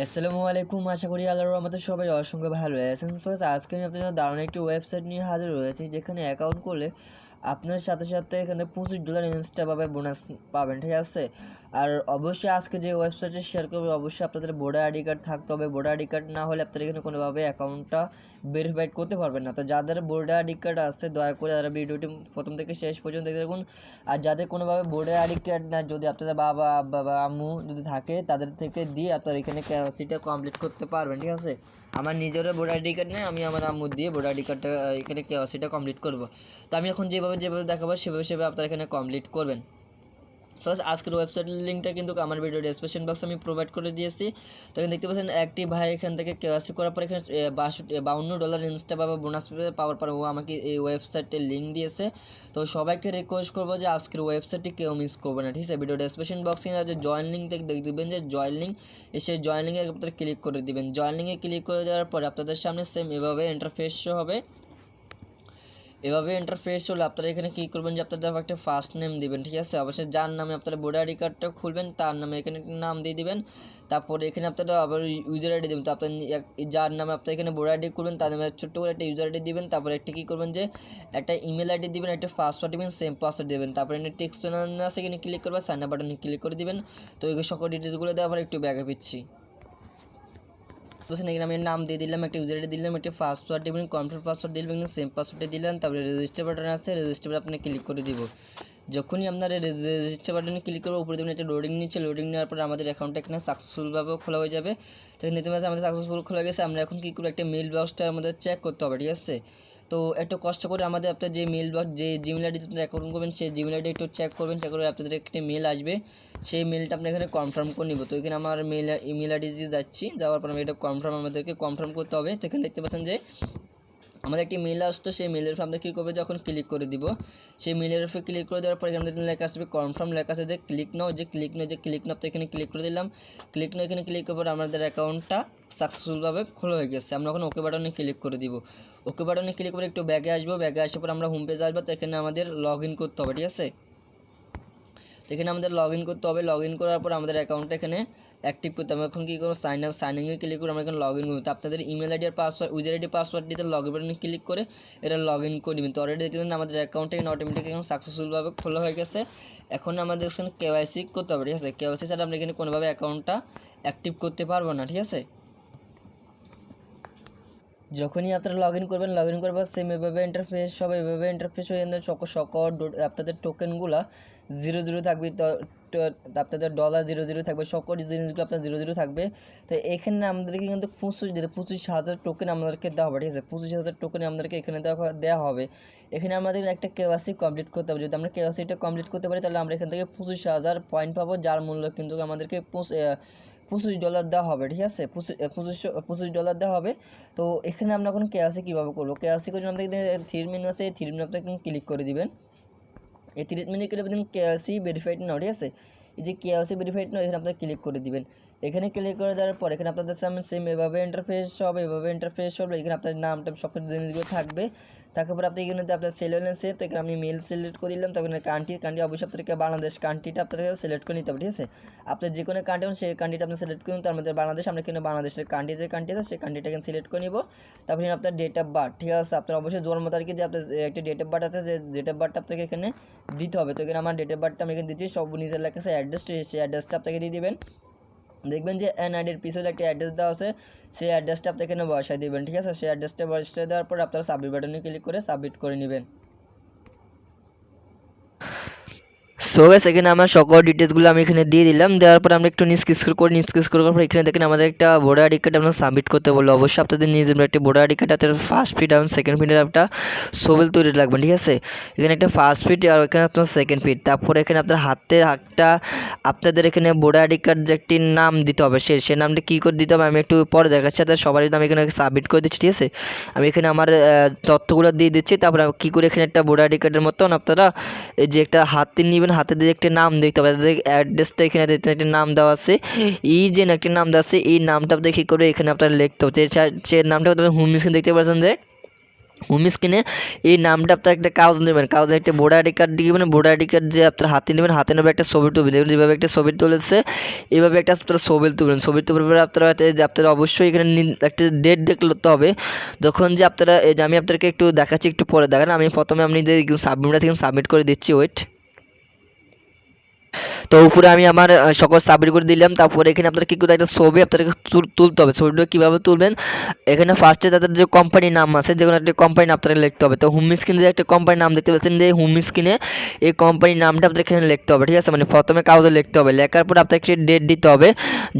আসসালামু আলাইকুম। আশা করি আল্লাহর রহমতে সবাই অসংখ্য ভালো আছেন। সো আজকে আমি আপনাদের জন্য দারুণ একটি ওয়েবসাইট নিয়ে হাজির হয়েছি, যেখানে অ্যাকাউন্ট করলে আপনার সাথে সাথে এখানে $25 ইনস্টাভাবে বোনাস পাবেন, ঠিক আছে। আর অবশ্যই আজকে যে ওয়েবসাইটে শেয়ার করবে অবশ্যই আপনাদের ভোটার আইডি কার্ড থাকতে হবে। ভোটার আইডি কার্ড না হলে আপনারা এখানে কোনোভাবে অ্যাকাউন্টটা ভেরিফাইড করতে পারবেন না। তো যাদের ভোটার আইডি কার্ড আছে দয়া করে তারা ভিডিওটি প্রথম থেকে শেষ পর্যন্ত দেখতে থাকুন। আর যাদের কোনোভাবে ভোটার আইডি কার্ড না, যদি আপনাদের বাবা বাবা আম্মু যদি থাকে তাদের থেকে দিয়ে আপনারা এখানে কেওয়াইসিটা কমপ্লিট করতে পারবেন, ঠিক আছে। আমার নিজেরও ভোটার আইডি কার্ড নেই, আমি আমার আম্মু দিয়ে ভোটার আইডি কার্ডটা এখানে কেওয়াইসিটা কমপ্লিট করব। তো আমি এখন যেভাবে দেখাবো সেভাবে আপনারা এখানে কমপ্লিট করবেন। সো আজকের ওয়েবসাইটের লিঙ্কটা কিন্তু আমার ভিডিও ডেসক্রিপশন বক্সে আমি প্রোভাইড করে দিয়েছি। তো এখানে দেখতে পাচ্ছেন একটি ভাই এখান থেকে কেওয়াইসি করার পর এখানে $52 ইনস্টাভাবে বোনাস পাওয়ার পর ও আমাকে এই ওয়েবসাইটের লিঙ্ক দিয়েছে। তো সবাইকে রিকোয়েস্ট করবো যে আজকের ওয়েবসাইটটি কেউ মিস করবে না, ঠিক আছে। ভিডিও ডেসক্রিপশন বক্সে যে জয়েন লিঙ্ক দেখবেন যে জয়েন লিঙ্ক, সেই জয়েন লিঙ্কে আপনারা ক্লিক করে দিবেন। জয়েন লিঙ্কে ক্লিক করে দেওয়ার পরে আপনাদের সামনে সেম এভাবে ইন্টারফেস শো হবে। এভাবে ইন্টারফেস হলে আপনারা এখানে কী করবেন যে আপনাদের একটা ফার্স্ট নেম দিবেন, ঠিক আছে। অবশ্যই যার নামে আপনারা ভোটার আইডি কার্ডটা খুলবেন তার নামে এখানে নাম দিয়ে দিবেন। তারপরে এখানে আপনারা আবার ইউজার আইডি দেবেন। তো আপনার যার নামে আপনারা এখানে ভোটার আইডি খুলবেন তার নামে ছোট্ট করে একটা ইউজার আইডি দিবেন। তারপরে একটা কী করবেন যে একটা ইমেল আইডি দিবেন, একটা পাসওয়ার্ড দিবেন, সেম পাসওয়ার্ড দেবেন। তারপরে এখানে টেক্সট আছে এখানে ক্লিক করবেন, সাইন আপ বাটনে ক্লিক করে দিবেন। তো এই সকল ডিটেলসগুলো দেওয়ার পর একটু ব্যাগে পিচ্ছি এখানে আমি নাম দিয়ে দিলাম, একটা ইউজার আইডি দিলাম, একটা পাসওয়ার্ড দিবেন, কনফার্ম পাসওয়ার্ড দিবেন, সেম পাসওয়ার্ডে দিলেন। তারপরে রেজিস্টার বাটন আছে, রেজিস্টার বাটনে আপনি ক্লিক করে দিব। যখনই আপনার রেজিস্টার বাটনে ক্লিক করবো উপরে দেবেন একটা লোডিং নিচ্ছে, লোডিং নেওয়ার পর আমাদের অ্যাকাউন্টটা এখানে সাকসেসফুলভাবে খোলা হয়ে যাবে। তো দেখতে পাচ্ছি আমাদের সাকসেসফুল খোলা গেছে। আমরা এখন কী করবো, একটা মেল বক্সটা আমাদের চেক করতে হবে, ঠিক আছে। তো একটু কষ্ট করে আমাদের আপনার যে মেল বক্স, যে জিমেল আইডি আপনারা অ্যাকাউন্ট করবেন সেই জিমেল আইডি একটু চেক করবেন। চেক করে আপনাদের একটা মেল আসবে, সেই মেলটা আপনি এখানে কনফার্ম করে নিব। তো এখানে আমার ইমেল আইডি দিয়ে যাচ্ছি, যাওয়ার পর আমি এটা আমাদেরকে কনফার্ম করতে হবে। তো এখানে দেখতে পাচ্ছেন যে আমাদের একটি মেল আসতো, সেই মেলের উপর আমরা কী করবো, যখন ক্লিক করে দিব সেই মেলের উপরে ক্লিক করে দেওয়ার পর এখানে লেখা আসবে কনফার্ম, লেখা আছে যে ক্লিক নাও, যে ক্লিক নাও। তো এখানে ক্লিক করে দিলাম। ক্লিক নাও এখানে ক্লিক করার পর আমাদের অ্যাকাউন্টটা সাকসেসফুলভাবে খোলা হয়ে গেছে। আমরা এখন ওকে বাটনে ক্লিক করে দিব। ওকে বাটনে ক্লিক করে একটু ব্যাগে আসবো, ব্যাগে আসার পর আমরা হোম পেজে আসবো। তো এখানে আমাদের লগ ইন করতে হবে, ঠিক আছে। এখানে আমাদের লগ ইন করতে হবে। লগ ইন করার পর আমাদের অ্যাকাউন্টটা এখানে অ্যাক্টিভ করতে হবে। এখন কী করবো, সাইনিংয়ে ক্লিক করে আমরা এখানে লগ ইন করবো। তো আপনাদের ইমেল আইডি আর পাসওয়ার্ড, ইউজার আইডি পাসওয়ার্ড দিতে লগ ইন বাটনে ক্লিক করে এটা লগ ইন করে দেবেন। তো অলরেডি দেখবেন আমাদের অ্যাকাউন্টটা এখানে অটোমেটিক এখন সাকসেসফুলভাবে খোলা হয়ে গেছে। এখন আমাদের এখানে কেওয়াইসি করতে হবে, ঠিক আছে। কেওয়াইসি ছাড়া আমরা এখানে কোনোভাবে অ্যাকাউন্টটা অ্যাক্টিভ করতে পারবো না, ঠিক আছে। যখনই আপনারা লগ ইন করবেন, লগ ইন করার পর সেম এভাবে ইন্টারফেস হবে। এভাবে ইন্টারফেস হয়ে সকল আপনাদের টোকেনগুলো 0 থাকবে। তো আপনাদের $0 থাকবে, সকল জিনিসগুলো আপনার 0 থাকবে। তো এখানে আমাদেরকে কিন্তু 25,000 টোকেন আমাদেরকে দেওয়া হবে, ঠিক আছে। 25,000 টোকেন আমাদেরকে এখানে দেওয়া হবে। এখানে আমাদের একটা কেওয়াইসি কমপ্লিট করতে হবে। যদি আমরা কেওয়াইসিটা কমপ্লিট করতে পারি তাহলে আমরা এখান থেকে 25,000 পয়েন্ট পাবো, যার মূল্য কিন্তু আমাদেরকে $25 দেওয়া হবে, ঠিক আছে। $25 দেওয়া হবে। তো এখানে আমরা এখন কেওয়াইসি কীভাবে করবো, কেওয়াইসি করে আমাদের থ্রি মেনু আছে, এই থ্রি মেনু আপনাকে ক্লিক করে দিবেন। এই 30 মিনিট করে দেবেন কেওয়াইসি ভেরিফাইড নাও, ঠিক আছে। এই যে কেওয়াইসি ভেরিফাইড নাও এখানে আপনারা ক্লিক করে দিবেন। এখানে ক্লিক করে দেওয়ার পর এখানে আপনাদের সামনে সেম এভাবে ইন্টারফেস হবে। এখানে আপনার নামটা সব জিনিসগুলো থাকবে। তারপর আপনি এখানে আপনার সেলেন্সে, তো এখানে আমি মেল সিলেক্ট করে দিলাম। তখন কান্ট্রি অবশ্যই আপনাদেরকে বাংলাদেশ কান্ট্রিটা আপনাদেরকে সিলেক্ট করে নিতে হবে, ঠিক আছে। আপনার যে কোনো কান্ট্রি সেই কান্ট্রিটা আপনি সিলেক্ট করুন। তার মধ্যে বাংলাদেশ, আমরা কিন্তু বাংলাদেশের যে কান্ট্রি আছে সেই কান্ট্রিটা এখানে সিলেক্ট করে নিব। তারপরে আপনার ডেট অফ বার্থ, ঠিক আছে। আপনার অবশ্যই জন্ম তারিখে যে আপনার একটা ডেট অফ বার্থ আছে, যে ডেট অফ বার্থটা আপনাকে এখানে দিতে হবে। তো এখানে আমার ডেট অফ বার্থটা আমি এখানে দিচ্ছি। সব নিজের লেখা আছে অ্যাড্রেস, সেই অ্যাড্রেসটা আপনাকে দিয়ে দিবেন। দেখবেন যে এনআইডির পিছনে একটা অ্যাড্রেস দেওয়া আছে, সেই অ্যাড্রেসটা আপনি এখানে বসাই দেবেন, ঠিক আছে। সেই অ্যাড্রেসটা বসাই দেওয়ার পর আপনারা সাবমিট বাটনে ক্লিক করে সাবমিট করে নেবেন। সো গাইস এখানে আমার সকল ডিটেলসগুলো আমি এখানে দিয়ে দিলাম। দেওয়ার পর আমরা একটু নিচ করার পর এখানে দেখেন আমাদের একটা ভোটার আইডি কার্ড আমরা সাবমিট করতে বললো। অবশ্যই আপনাদের নিজের একটা ভোটার আইডি কার্ড, আপনার ফার্স্ট ফিট এবং সেকেন্ড ফিটের একটা ছবি তৈরি লাগবে, ঠিক আছে। এখানে একটা ফার্স্ট ফিট আর এখানে আপনার সেকেন্ড ফিট। তারপরে এখানে আপনার হাতের একটা আপনাদের এখানে ভোটার আইডি কার্ড যে একটি নাম দিতে হবে, সে নামটা কী করে দিতে হবে আমি একটু পরে দেখাচ্ছি। তাদের সবারই আমি এখানে সাবমিট করে দিচ্ছি, ঠিক আছে। আমি এখানে আমার তথ্যগুলো দিয়ে দিচ্ছি। তারপরে কী করে এখানে একটা ভোটার আইডি কার্ডের মতন আপনারা এই যে একটা হাতে নেবেন, হাতে দিয়ে একটা নাম দেখতে হবে। তাদের অ্যাড্রেসটা এখানে একটা নাম দেওয়া আছে, এই যে একটা নাম দেওয়া আছে, এই নামটা আপনি কী করে এখানে আপনার লিখতে হবে। সে নামটা আপনার হোম স্ক্রিন দেখতে পাচ্ছেন যে হোম স্ক্রিনে এই নামটা আপনার একটা কাগজ নেবেন, কাগজে একটা ভোটার আইডি কার্ড দিবেন, ভোটার আইডি কার্ড যে আপনার হাতে নেবেন, হাতে নেবে একটা ছবি তুলবেন, দেখবেন যেভাবে একটা ছবি তুলেছে এইভাবে একটা আপনার ছবি তুলবেন। ছবি তোলার পরে আপনারা যে আপনারা অবশ্যই এখানে একটা ডেট দেখতে হবে, যখন যে আপনারা এই যে আমি আপনাদেরকে একটু দেখাচ্ছি, একটু পরে দেখেন। আমি প্রথমে আপনি যে সাবমিট আছে সাবমিট করে দিচ্ছি, ওয়েট। তো উপরে আমি আমার সকল সাবমিট করে দিলাম। তারপরে এখানে আপনারা কী করতে একটা ছবি আপনাদেরকে তুলতে হবে। ছবিটা কীভাবে তুলবেন, এখানে ফার্স্টে তাদের যে কোম্পানির নাম আছে, যে কোনো একটা কোম্পানির নাম আপনারা লিখতে হবে। তো হোম স্ক্রিনে যে একটা কোম্পানির নাম দেখতে পাচ্ছেন, যে হোম স্ক্রিনে এই কোম্পানির নামটা আপনাদের এখানে লিখতে হবে, ঠিক আছে। মানে প্রথমে কাগজে লিখতে হবে, লেখার পর আপনাকে একটি ডেট দিতে হবে।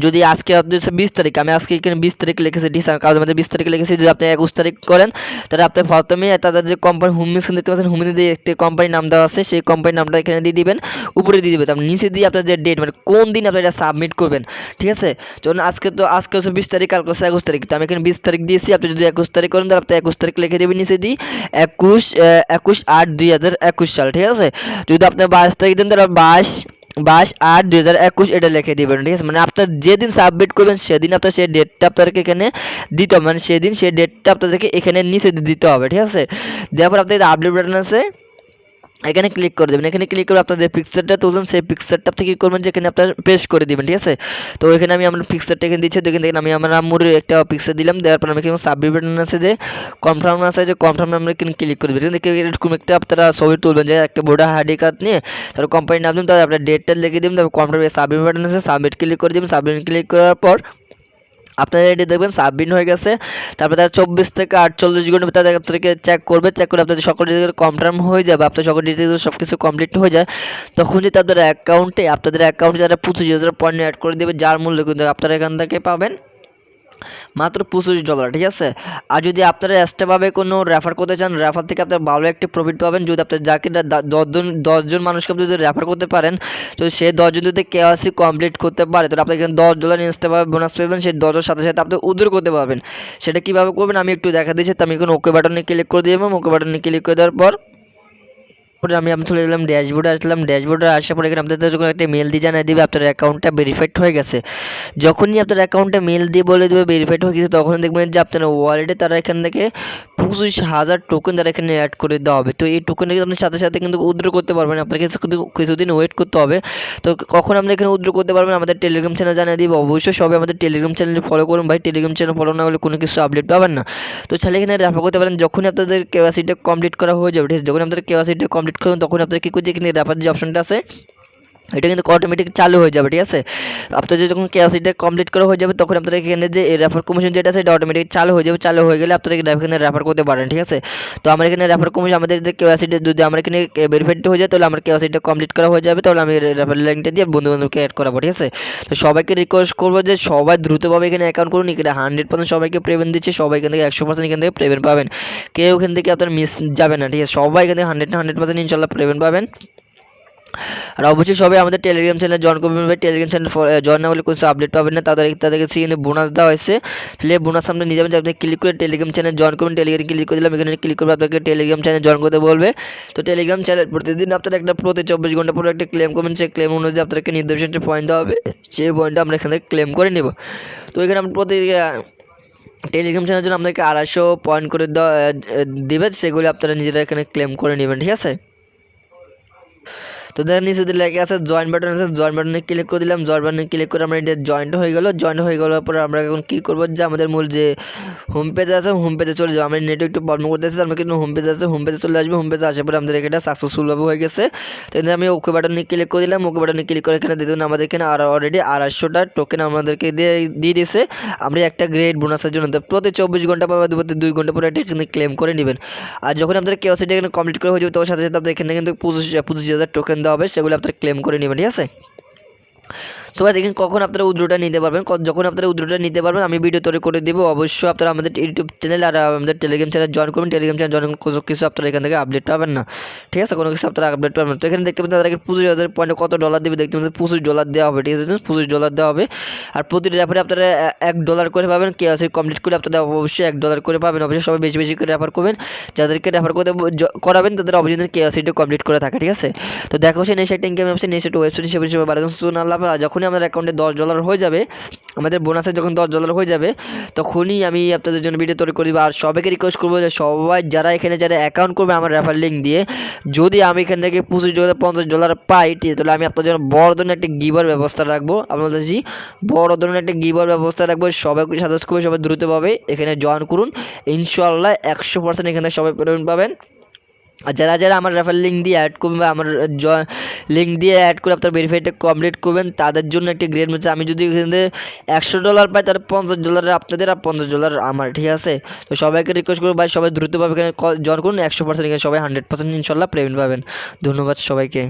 যদি আজকে আপনার 20 তারিখ, আমি আজকে এখানে 20 তারিখ লিখেছি, ঠিক আছে, কাগজের মধ্যে 20 তারিখ লিখেছি। যদি আপনি 21 তারিখ করেন তাহলে আপনি প্রথমে তাদের যে কোম্পানি হোম স্ক্রিন দেখতে পাচ্ছেন, হোম স্ক্রিনে যে একটি কোম্পানির নাম দেওয়া আছে সেই কোম্পানির নামটা এখানে দিয়ে দিবেন, উপরে দিয়ে দিবেন। তারপর নিচে দিয়ে আপনার যে ডেট, মানে কোন দিন আপনি এটা সাবমিট করবেন, ঠিক আছে। যখন আজকে হচ্ছে 20 তারিখ, কালকে হচ্ছে 21 তারিখ, তো আমি এখানে 20 তারিখ দিয়েছি। আপনি যদি 21 তারিখ করেন তাহলে আপনি 21 তারিখ লিখে দেবেন নিচে দিই 21/8/2021 সাল, ঠিক আছে। যদি আপনি 22 তারিখ দেন তাহলে 22/8/2021 এটা লিখে দিবেন, ঠিক আছে। মানে আপনার যেদিন সাবমিট করবেন সেদিন আপনার সেই ডেটটা আপনাদেরকে এখানে দিতে হবে, মানে সেদিন সেই ডেটটা আপনাদেরকে এখানে নিচে দিতে হবে, ঠিক আছে। দেওয়ার পর আপনাদের আপডেট বাটন আছে, এখানে ক্লিক করে দেবেন। এখানে ক্লিক করে আপনার যে পিকচারটা তুলছেন সেই পিকচারটা থেকে কী করবেন, যে এখানে আপনার পেস্ট করে দেবেন, ঠিক আছে। তো এখানে আমি আমার পিকচারটা এখানে দিচ্ছি, দেখেন দেখেন আমি আমার আম্মুর একটা পিকচার দিলাম। দেওয়ার পর আমি এখানে সাবমিট বাটন আছে, যে কনফার্ম আছে, যে কনফার্ম আমরা এখানে ক্লিক করে দেবেন। এরকম একটা আপনারা ছবি তুলবেন, যে একটা ভোটার আইডি কার্ড নিয়ে তারপর কোম্পানির নাম দেবেন, তারপর আপনার ডেটটা লিখে দেবেন, তারপর কনফার্ম সাবমিট বাটন আছে, সাবমিট ক্লিক করে দেবেন। সাবমিট ক্লিক করার পর আপনারা এটি দেখবেন সাবমিট হয়ে গেছে। তারপরে তারা 24 থেকে 48 ঘন্টার ভিতরে আপনাদেরকে চেক করবে, চেক করে আপনাদের সকল ডিটেলস কনফার্ম হয়ে যাবে, আপনার সকল ডিটেলস সব কিছু কমপ্লিট হয়ে যায়। তখন যদি আপনাদের অ্যাকাউন্টে তারা 25,000 পয়েন্ট অ্যাড করে দেবে, যার মূল্য কিন্তু আপনারা এখান থেকে পাবেন মাত্র $25, ঠিক আছে। আর যদি আপনারা এক্সট্রাভাবে কোনো রেফার করতে চান, রেফার থেকে আপনার ভালো একটি প্রফিট পাবেন। যদি আপনার যাকে 10জন মানুষকে আপনি যদি রেফার করতে পারেন, তো সেই 10জন যদি কেওয়াইসি কমপ্লিট করতে পারে, তাহলে আপনি এখানে $10 ইনস্টাভাবে বোনাস পাবেন। সেই 10-এর সাথে সাথে আপনি উইথড্র করতে পারবেন। সেটা কীভাবে করবেন আমি একটু দেখা দিচ্ছি। তো আমি এখন ওকে বাটনে ক্লিক করে দিলাম। ওকে বাটনে ক্লিক করে দেওয়ার পর আমি চলে গেলাম ড্যাশবোর্ডে, আসলাম। ড্যাশবোর্ডে আসার পরে এখানে আপনাদের যখন একটা মেল দিয়ে জানিয়ে দিবে আপনার অ্যাকাউন্টটা ভেরিফাইড হয়ে গেছে। যখনই আপনার অ্যাকাউন্টে মেল দিয়ে বলে দেবে ভেরিফাইড হয়ে গেছে, তখন দেখবেন যে আপনার ওয়ালেটে তারা এখান থেকে 25,000 টোকেন তারা এখানে অ্যাড করে দেওয়া হবে। তো এই টোকেনটা আপনার সাথে সাথে কিন্তু উইথড্র করতে পারবেন, আপনাকে কিছুদিন ওয়েট করতে হবে। তো কখন আমরা এখানে উইথড্র করতে পারবেন আমাদের টেলিগ্রাম চ্যানেল জানিয়ে দিব। অবশ্যই সবাই আমাদের টেলিগ্রাম চ্যানেল ফলো করুন ভাই, টেলিগ্রাম চ্যানেল ফলো না হলে কোনো কিছু আপডেট পাবেন না। তো চাইলে এখানে রেফার করতে পারেন। যখনই আপনাদের কেওয়াইসিটা কমপ্লিট করা হয়ে যাবে, ঠিক আছে, যখন আপনাদের কেওয়াইসিটা কমপ্লিট করুন তখন আপনাদের কী করছে, এখানে রেফার যে অপশনটা আছে এটা কিন্তু অটোমেটিক চালু হয়ে যাবে, ঠিক আছে। আপনাদের যখন কেওয়াইসিটা কমপ্লিট করা হয়ে যাবে তখন আপনাদের এখানে যে রেফার কমিশন যেটা আছে এটা অটোমেটিক চালু হয়ে যাবে। চালু হয়ে গেলে আপনারা এখানে রেফার করতে পারেন, ঠিক আছে। তো আমার এখানে রেফার কমিশন আমাদের যে কেওয়াইসিটা যদি আমার এখানে ভেরিফাইড হয়ে যায় তাহলে আমার কেওয়াইসিটা কমপ্লিট করা হয়ে যাবে, তাহলে আমি রেফার লিঙ্কটা দিয়ে বন্ধুবান্ধবকে অ্যাড করাবো, ঠিক আছে। তো সবাইকে রিকোয়েস্ট করবো যে সবাই দ্রুতভাবে এখানে অ্যাকাউন্ট করুন। এখানে 100% সবাইকে পেমেন্ট দিচ্ছে, সবাই এখান থেকে 100% এখান থেকে পেমেন্ট পাবেন। কেউ এখান থেকে আপনার মিস যাবে না, ঠিক আছে। সবাই এখানে 100% ইনশাল্লাহ পেমেন্ট পাবেন। আর অবশ্যই সবাই আমাদের টেলিগ্রাম চ্যানেলে জয়েন করবেন ভাই। টেলিগ্রাম চ্যানেল জয়েন না হলে কোনো আপডেট পাবেন না। তাদেরকে সেখানে বোনাস দেওয়া হয়েছে, তাহলে বোনাস সামনে নিয়ে যাবেন। আপনি ক্লিক করে টেলিগ্রাম চ্যানেল জয়েন করবেন। টেলিগ্রাম ক্লিক করে দিলাম, এখানে ক্লিক করবে আপনাকে টেলিগ্রাম চ্যানেল জয়েন করতে বলবে। তো টেলিগ্রাম চ্যানেল প্রতিদিন আপনারা প্রতি 24 ঘন্টা পরে একটা ক্লেম করবেন। সেই ক্লেম অনুযায়ী আপনাকে নির্দিষ্ট একটা পয়েন্ট দেওয়া হবে, সেই পয়েন্টটা আমরা এখান থেকে ক্লেম করে নেব। তো এখানে আমরা টেলিগ্রাম চ্যানেলের জন্য আপনাকে 250 পয়েন্ট করে দেবে, সেগুলি আপনারা নিজেরা এখানে ক্লেম করে নেবেন, ঠিক আছে। তো দেখেন নিচে দিলে লেখা আছে জয়েন বাটন আছে, জয়েন বাটনে ক্লিক করে দিলাম। জয়েন বাটনে ক্লিক করে আমরা এটা জয়েন্ট হয়ে গেল। জয়েন্ট হয়ে যাওয়ার পরে আমরা এখন কী করবো, যে আমাদের মূল যে হোম পেজ আছে হোম পেজে চলে যাবো। আমরা নেটে একটু প্রবলেম করতেছি, আমরা কিন্তু হোম পেজ আছে হোম পেজে চলে আসবে। হোম পেজে আসার পরে আমাদের এটা সাকসেসফুলভাবে হয়ে গেছে। তো এখানে আমি ওকে বাটনে ক্লিক করে দিলাম। ওকে বাটনে ক্লিক করে এখানে দেখুন আমাদের এখানে অলরেডি 250টা টোকেন আমাদেরকে দিয়ে দিয়েছে। আমরা একটা গ্রেড বোনাসের জন্য প্রতি 24 ঘন্টা বা প্রতি 2 ঘন্টা পরে এটা এখানে ক্লেম করে নেবেন। আর যখন আপনাদের কেওয়াইসিটা এখানে কমপ্লিট করা হয়ে যাবে তার সাথে সাথে আপনাদের এখানে কিন্তু 25,000 টোকেন দেওয়া হবে, সেগুলো আপনার ক্লেম করে নেবেন, ঠিক আছে। সো গাইস এখানে কখন আপনারা উইথড্রটা নিতে পারবেন, যখন আপনারা উইথড্রটা নিতে পারবেন আমি ভিডিও তৈরি করে দেবো। অবশ্যই আপনারা আমাদের ইউটিউব চ্যানেল আর আমাদের টেলিগ্রাম চ্যানেল জয়েন করবেন। টেলিগ্রাম চ্যানেল জয়েন কোনো কিছু আপনারা এখান থেকে আপডেট পাবেন না, ঠিক আছে, কোনো কিছু আপনারা আপডেট পাবেন না। তো এখানে দেখতে পাচ্ছেন তাদেরকে 25,000 পয়েন্টে কত ডলার দেবে, দেখতে পাচ্ছেন $25 দেওয়া হবে, ঠিক আছে, $25 দেওয়া হবে। আর প্রতিটি রেফারে আপনারা $1 করে পাবেন। কেওয়াইসি কমপ্লিট করে আপনারা অবশ্যই $1 করে পাবেন। অবশ্যই সবাই বেশি বেশি করে রেফার করবেন, যাদেরকে রেফার করতে করাবেন তাদের অবশ্যই কেওয়াইসিটা কমপ্লিট করে থাকে, ঠিক আছে। তো দেখো সে নেক্সট একটা ইনকাম অপশন, নেক্সট একটা ওয়েবসাইট হিসেবে ভালো সুন আল্লাহ। যখনই আমাদের অ্যাকাউন্টে $10 হয়ে যাবে, আমাদের বোনাসে যখন $10 হয়ে যাবে তখনই আমি আপনাদের জন্য ভিডিও তৈরি করে দেবো। আর সবাইকে রিকোয়েস্ট করবো যে সবাই যারা অ্যাকাউন্ট করবে আমার রেফার লিঙ্ক দিয়ে, যদি আমি এখান থেকে $25 $50 পাই তাহলে আমি আপনাদের জন্য বড় ধরনের একটা গিভার ব্যবস্থা রাখবো। আপনাদের বড় ধরনের একটা গিভার ব্যবস্থা রাখবো। সবাইকে সাজেস্ট করবে সবাই দ্রুতভাবে এখানে জয়েন করুন, ইনশাআল্লাহ 100% এখানে সবাই পেমেন্ট পাবেন। আর যারা আমার রেফার লিঙ্ক দিয়ে অ্যাড করবেন বা আমার লিঙ্ক দিয়ে অ্যাড করে আপনার ভেরিফাইটা কমপ্লিট করবেন তাদের জন্য একটি গ্রেড মেসেজ, আমি যদি এখানে $100 পাই তাহলে $50 আপনাদের আর $50 আমার, ঠিক আছে? তো সবাইকে রিকোয়েস্ট করবো ভাই সবাই দ্রুতভাবে এখানে জয়েন করুন, 100% এখানে সবাই 100% ইনশাল্লাহ পেমেন্ট পাবেন। ধন্যবাদ সবাইকে।